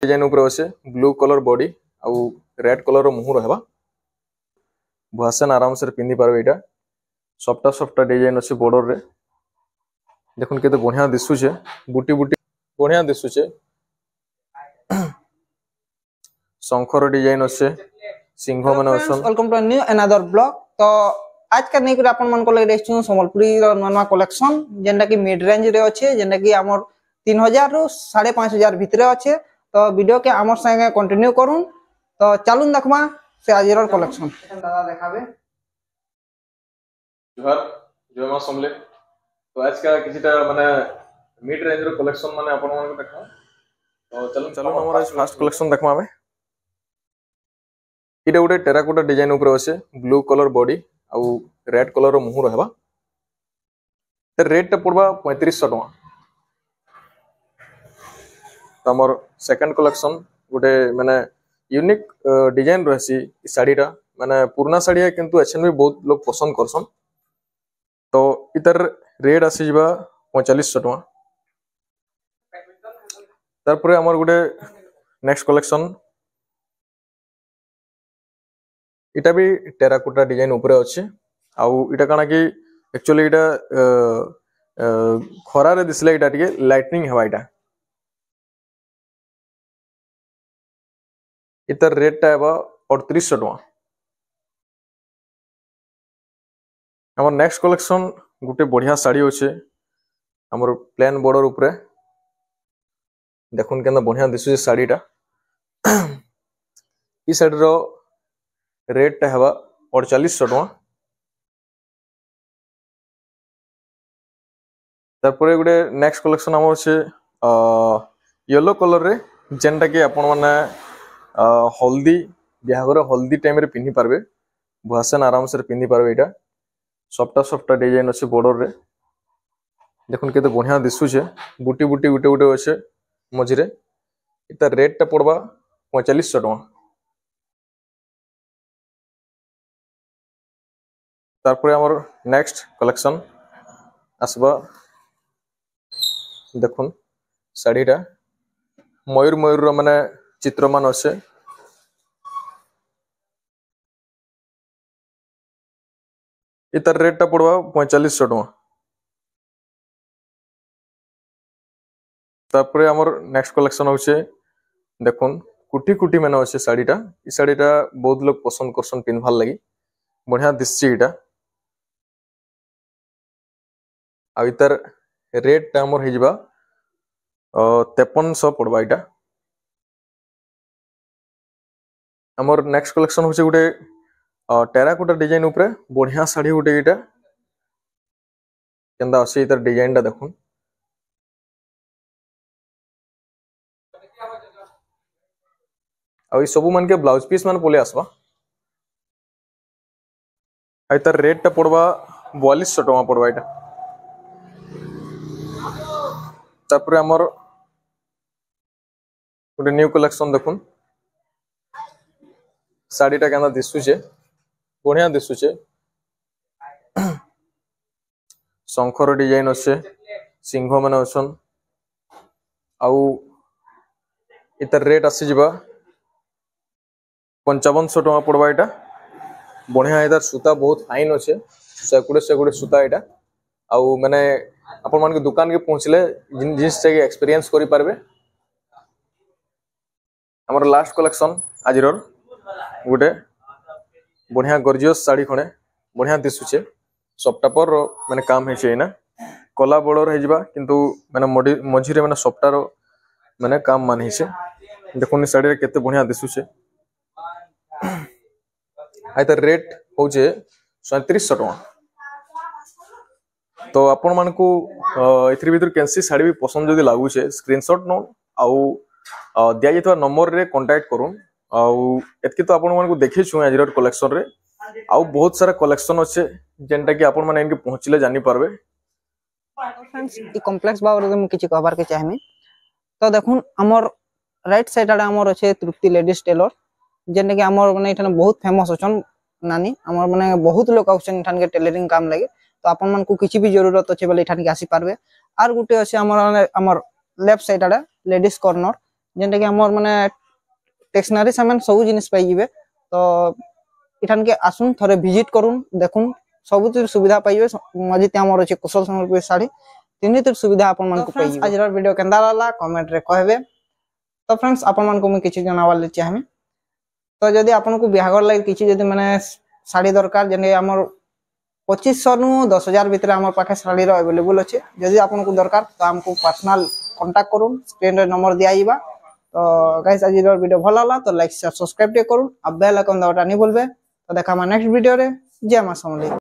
Design ऊपर अच्छे blue colour body आउ रेड कलर मुह रहा भुआसन आराम से पिंधि पारे। यहाँ सफ्टा सफ्टा डिजाइन अच्छे बॉर्डर रे देखुन केते बढ़िया दिसुचे बुटी बुटी बढ़िया दिसुचे शंखर डिजाइन अच्छे सिंह माने असन। Welcome to new another blog. तो आज का नहीं अपन मन को लगे रेस्टू संबलपुरी नवा कलेक्शन जेंडा की मिड रेंज रे अच्छे जेंडा की हमर 3000 रु 5500 भितर अच्छे। तो वीडियो के हमर संगे कंटिन्यू करूं तो चलून देखमा से आजिर कलेक्शन दादा देखाबे। जोहार जय मां समले। तो आज का किछटा माने मिड रेंज रो कलेक्शन माने अपन मन को देखा। तो चलो हमर आज फर्स्ट कलेक्शन देखमा हमें। इटा गोटे टेराकोटा डिजाइन ऊपर अच्छे ब्लू कलर बॉडी आउ रेड कलर मुह रहा रेट टा पड़वा 3500 टका। तो हमर सेकंड कलेक्शन गोटे माने यूनिक डिजाइन रहसी साड़ीटा माने पुराना साड़ी है किंतु एछन भी बहुत लोग पसंद करसन। तो इतर रेट आसी जिबा 4500 टका। तारपरे हमर गोटे नेक्स्ट कलेक्शन इटा भी टेराकोटा डिजाइन ऊपर अच्छे आउ इटा काना कि एक्चुअली इटा खरा रे दिसले इटा टिके लाइटनिंग हवा इटा। इतर रेट टा एबा 3800 टका। हमर नेक्स्ट कलेक्शन गुटे बढ़िया साड़ी अच्छे हमर प्लेन बॉर्डर ऊपर देखुन केना बढ़िया दिसु साड़ीटा। ई साड़ी रो रेट टा हवा 4800 टका। तारपरे गुटे नेक्स्ट कलेक्शन हमर छे येलो कलर रे जेनटा कि आपण माने हल्दी बिहागर हल्दी टाइम रे पिन्ही पारबे भुआसन आराम से पिन्ही पारबे। एटा सफ्टा सफ्टा डिजाइन अच्छे बॉर्डर रे देखुन केते बढ़िया दिसुचे बुटी बुटी गुटे गुटे अच्छे मझिरे। इता रेट टा पड़वा 4500 टका। तारपरे हमर नेक्स्ट कलेक्शन आसबा देखुन साड़ीटा मयूर मयूर रो माने चित्र मान अच्छे। इतर रेट टा पड़वा 4500 टका। तारपरे हमर नेक्स्ट कलेक्शन होचे देखुन कुटी कुटी माने अच्छे साड़ीटा। ई साड़ीटा बहुत लोग पसंद करसन पिनभाल लगी बढ़िया दिसची इटा। आ इतर रेट टा हमर हिजबा 5300 पड़वा इटा। हमर नेक्स्ट कलेक्शन होचे गुटे टेराकोटा डिजाइन ऊपर बढ़िया साड़ी गुटे इटा केंदा अछि। इतर डिजाइन टा देखुन आ ई सबु मन के ब्लाउज पीस मान पोले आसबा। आ इतर रेट टा पड़वा 4200 टका पड़वा इटा। तारपरे हमर गोटे न्यू कलेक्शन देखुन साड़ीटा केना दिसुचे बढ़िया दिसुचे शंखर डिजाइन अच्छे सिंह माने अछन आउ इतर रेट आसी जिबा 5500 टका पड़वा इटा। बढ़िया इधर सूता बहुत फाइन अच्छे सेकुड़े सूता इटा आउ माने अपन मान के दुकान के पहुंचले जिस से एक्सपीरियंस करि पारबे। हमर लास्ट कलेक्शन आजिर गोटे बढ़िया गॉर्जियस साड़ी खणे बढ़िया दिसुचे सफ्टा पर माने काम हेचे ना कला बॉर्डर हे जिबा किंतु माने मझिरे माने सफ्टा रो माने काम मान हेचे। देखुन साड़ी रे केते बढ़िया दिसुचे। आइता रेट होचे 3700 टका। तो आपण मान को एथरि भीतर कैंसी साड़ी भी पसंद जदी लागुचे स्क्रीनशॉट नो आउ दिया जेतवा नंबर रे कांटेक्ट करूं आउ एतकी तो आपण मान को देखि छु आजिर कलेक्शन रे आउ बहुत सारा कलेक्शन अच्छे जेंटा कि आपण माने इनके पहुंचले जानि पारबे। फ्रेंड्स ई कॉम्प्लेक्स बारे में किछि कहबार के चाहमी। तो देखुन हमर राइट साइड आडा हमर अच्छे तृप्ति लेडीज टेलर जेने कि हमर माने इठन बहुत फेमस अछन नानी हमर माने बहुत लोग आउछन इठन के टेलरिंग काम लागे। तो आपण मन को किछि भी जरूरत अच्छे बोले इठन के आसी पारबे। आर गुटे अच्छे हमर लेफ्ट साइड आडा लेडीज कॉर्नर जेनटा कि हमर माने टेक्सनारी सामान सब जिनिस पाई जिवे तो इठान के आसुन थरे विजिट करूं देखुन सब सुविधा पाइबे मजिते हमर अछि कुशल संबलपुरी साड़ी तीन तिर सुविधा अपन मन को पाइबे। आज वीडियो केंदा लागला कमेंट रे कहबे। तो फ्रेंड्स अपन मन को मैं किछि जनावाल चाहमे तो जदि आपन को बिहागर लागि किछि जदि माने साड़ी दरकार जेने हमर 2500 नु 10000 भीतर हमर पाखे साड़ी रो अवेलेबल अछि। जदि आपन को दरकार तो हमको पर्सनल कांटेक्ट करूं स्क्रीन रे नंबर दियाइबा। तो गाइस आज वीडियो भल लागला तो लाइक शेयर सब्सक्राइब टे करूं अब बेल आइकन दबाटा नहीं भूलबे। तो देखा नेक्स्ट वीडियो रे। जय मां समलेई।